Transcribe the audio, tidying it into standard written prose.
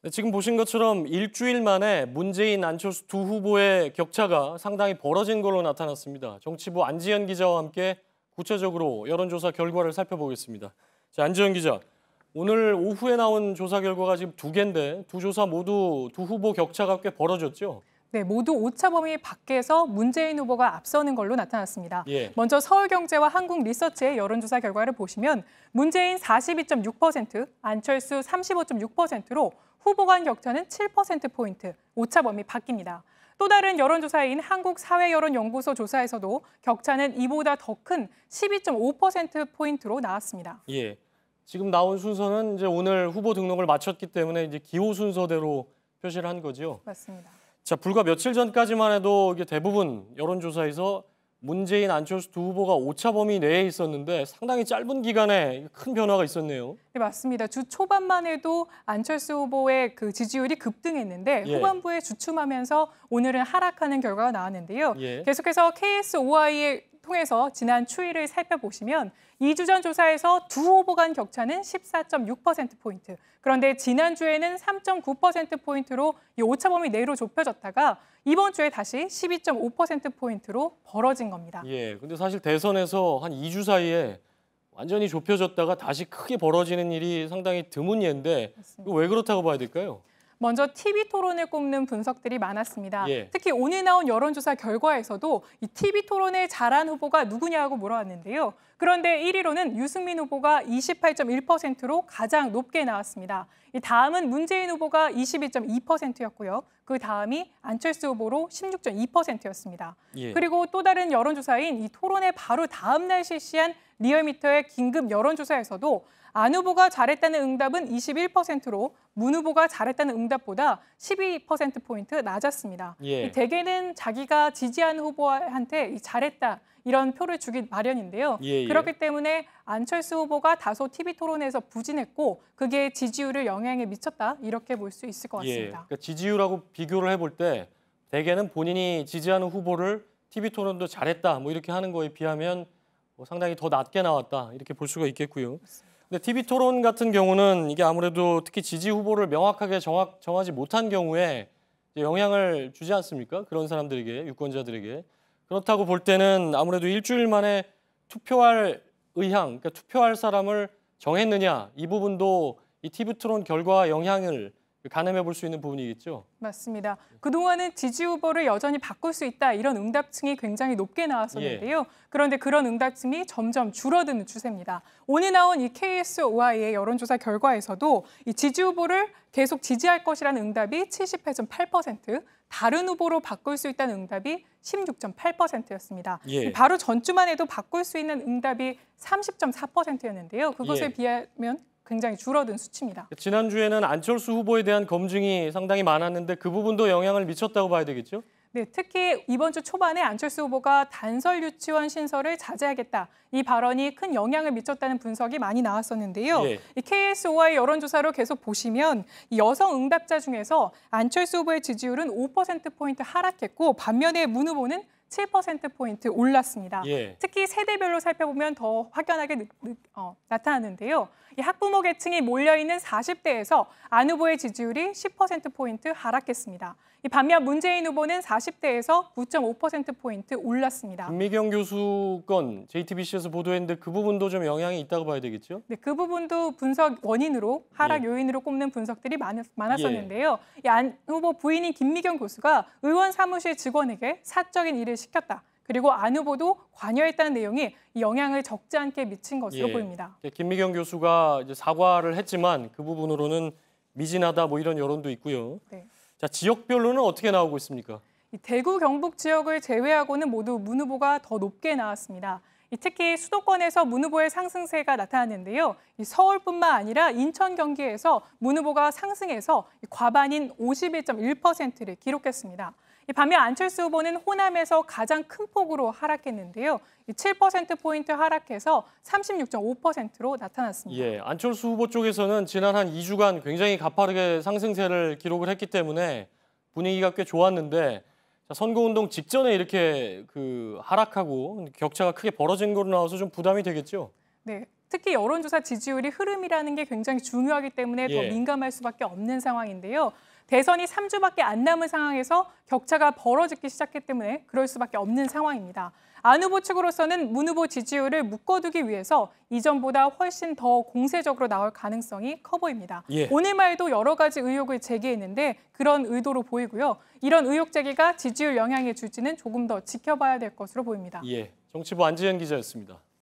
네, 지금 보신 것처럼 일주일 만에 문재인, 안철수 두 후보의 격차가 상당히 벌어진 걸로 나타났습니다. 정치부 안지연 기자와 함께 구체적으로 여론조사 결과를 살펴보겠습니다. 자, 안지연 기자, 오늘 오후에 나온 조사 결과가 지금 두 개인데 두 조사 모두 두 후보 격차가 꽤 벌어졌죠? 네, 모두 오차 범위 밖에서 문재인 후보가 앞서는 걸로 나타났습니다. 예. 먼저 서울경제와 한국리서치의 여론조사 결과를 보시면 문재인 42.6%, 안철수 35.6%로 후보 간 격차는 7%포인트, 오차 범위 밖입니다. 또 다른 여론조사인 한국사회여론연구소 조사에서도 격차는 이보다 더 큰 12.5%포인트로 나왔습니다. 예. 지금 나온 순서는 이제 오늘 후보 등록을 마쳤기 때문에 이제 기호 순서대로 표시를 한 거죠. 맞습니다. 자, 불과 며칠 전까지만 해도 이게 대부분 여론조사에서 문재인, 안철수 두 후보가 오차 범위 내에 있었는데 상당히 짧은 기간에 큰 변화가 있었네요. 네, 맞습니다. 주 초반만 해도 안철수 후보의 그 지지율이 급등했는데 예. 후반부에 주춤하면서 오늘은 하락하는 결과가 나왔는데요. 예. 계속해서 KSOI를 통해서 지난 추이를 살펴보시면 2주 전 조사에서 두 후보 간 격차는 14.6%포인트. 그런데 지난주에는 3.9%포인트로 이 오차 범위 내로 좁혀졌다가 이번 주에 다시 12.5%포인트로 벌어진 겁니다. 예, 근데 사실 대선에서 한 2주 사이에 완전히 좁혀졌다가 다시 크게 벌어지는 일이 상당히 드문 예인데 이거 왜 그렇다고 봐야 될까요? 먼저 TV 토론을 꼽는 분석들이 많았습니다. 예. 특히 오늘 나온 여론조사 결과에서도 이 TV 토론을 잘한 후보가 누구냐고 물어왔는데요. 그런데 1위로는 유승민 후보가 28.1%로 가장 높게 나왔습니다. 이 다음은 문재인 후보가 22.2%였고요. 그 다음이 안철수 후보로 16.2%였습니다. 예. 그리고 또 다른 여론조사인 이 토론의 바로 다음 날 실시한 리얼미터의 긴급 여론조사에서도 안 후보가 잘했다는 응답은 21%로 문 후보가 잘했다는 응답보다 12%포인트 낮았습니다. 예. 대개는 자기가 지지한 후보한테 잘했다 이런 표를 주기 마련인데요. 예. 그렇기 때문에 안철수 후보가 다소 TV 토론에서 부진했고 그게 지지율을 영향에 미쳤다 이렇게 볼 수 있을 것 같습니다. 그러니까 지지율하고 비교를 해볼 때 대개는 본인이 지지하는 후보를 TV 토론도 잘했다 뭐 이렇게 하는 거에 비하면 상당히 더 낮게 나왔다 이렇게 볼 수가 있겠고요. 근데 TV 토론 같은 경우는 이게 아무래도 특히 지지 후보를 명확하게 정하지 못한 경우에 영향을 주지 않습니까? 그런 사람들에게, 유권자들에게. 그렇다고 볼 때는 아무래도 일주일 만에 투표할 의향, 그러니까 투표할 사람을 정했느냐 이 부분도 이 TV 토론 결과와 영향을 가늠해 볼 수 있는 부분이겠죠. 맞습니다. 그동안은 지지 후보를 여전히 바꿀 수 있다 이런 응답층이 굉장히 높게 나왔었는데요. 그런데 그런 응답층이 점점 줄어드는 추세입니다. 오늘 나온 이 KSOI의 여론조사 결과에서도 이 지지 후보를 계속 지지할 것이라는 응답이 78.8%, 다른 후보로 바꿀 수 있다는 응답이 16.8%였습니다. 예. 바로 전주만 해도 바꿀 수 있는 응답이 30.4%였는데요. 그것에 비하면 굉장히 줄어든 수치입니다. 지난주에는 안철수 후보에 대한 검증이 상당히 많았는데 그 부분도 영향을 미쳤다고 봐야 되겠죠? 네, 특히 이번 주 초반에 안철수 후보가 단설 유치원 신설을 자제하겠다. 이 발언이 큰 영향을 미쳤다는 분석이 많이 나왔었는데요. 예. 이 KSOI 여론조사로 계속 보시면 이 여성 응답자 중에서 안철수 후보의 지지율은 5%포인트 하락했고 반면에 문 후보는 7%포인트 올랐습니다. 예. 특히 세대별로 살펴보면 더 확연하게 나타나는데요. 이 학부모 계층이 몰려있는 40대에서 안 후보의 지지율이 10%포인트 하락했습니다. 이 반면 문재인 후보는 40대에서 9.5%포인트 올랐습니다. 김미경 교수 건 JTBC에서 보도했는데 그 부분도 좀 영향이 있다고 봐야 되겠죠? 네, 그 부분도 분석 원인으로 하락 요인으로 꼽는 분석들이 많았었는데요. 이 안 후보 부인인 김미경 교수가 의원 사무실 직원에게 사적인 일을 시켰다. 그리고 안 후보도 관여했다는 내용이 영향을 적지 않게 미친 것으로 보입니다. 김미경 교수가 이제 사과를 했지만 그 부분으로는 미진하다 뭐 이런 여론도 있고요. 네. 자, 지역별로는 어떻게 나오고 있습니까? 이 대구, 경북 지역을 제외하고는 모두 문 후보가 더 높게 나왔습니다. 특히 수도권에서 문 후보의 상승세가 나타났는데요. 서울뿐만 아니라 인천, 경기에서 문 후보가 상승해서 과반인 51.1%를 기록했습니다. 반면 안철수 후보는 호남에서 가장 큰 폭으로 하락했는데요. 7%포인트 하락해서 36.5%로 나타났습니다. 예, 안철수 후보 쪽에서는 지난 한 2주간 굉장히 가파르게 상승세를 기록을 했기 때문에 분위기가 꽤 좋았는데 선거운동 직전에 이렇게 하락하고 격차가 크게 벌어진 거로 나와서 좀 부담이 되겠죠? 네. 특히 여론조사 지지율이 흐름이라는 게 굉장히 중요하기 때문에 더 예. 민감할 수밖에 없는 상황인데요. 대선이 3주밖에 안 남은 상황에서 격차가 벌어지기 시작했기 때문에 그럴 수밖에 없는 상황입니다. 안 후보 측으로서는 문 후보 지지율을 묶어두기 위해서 이전보다 훨씬 더 공세적으로 나올 가능성이 커 보입니다. 예. 오늘 말도 여러 가지 의혹을 제기했는데 그런 의도로 보이고요. 이런 의혹 제기가 지지율 영향을 줄지는 조금 더 지켜봐야 될 것으로 보입니다. 예, 정치부 안지현 기자였습니다.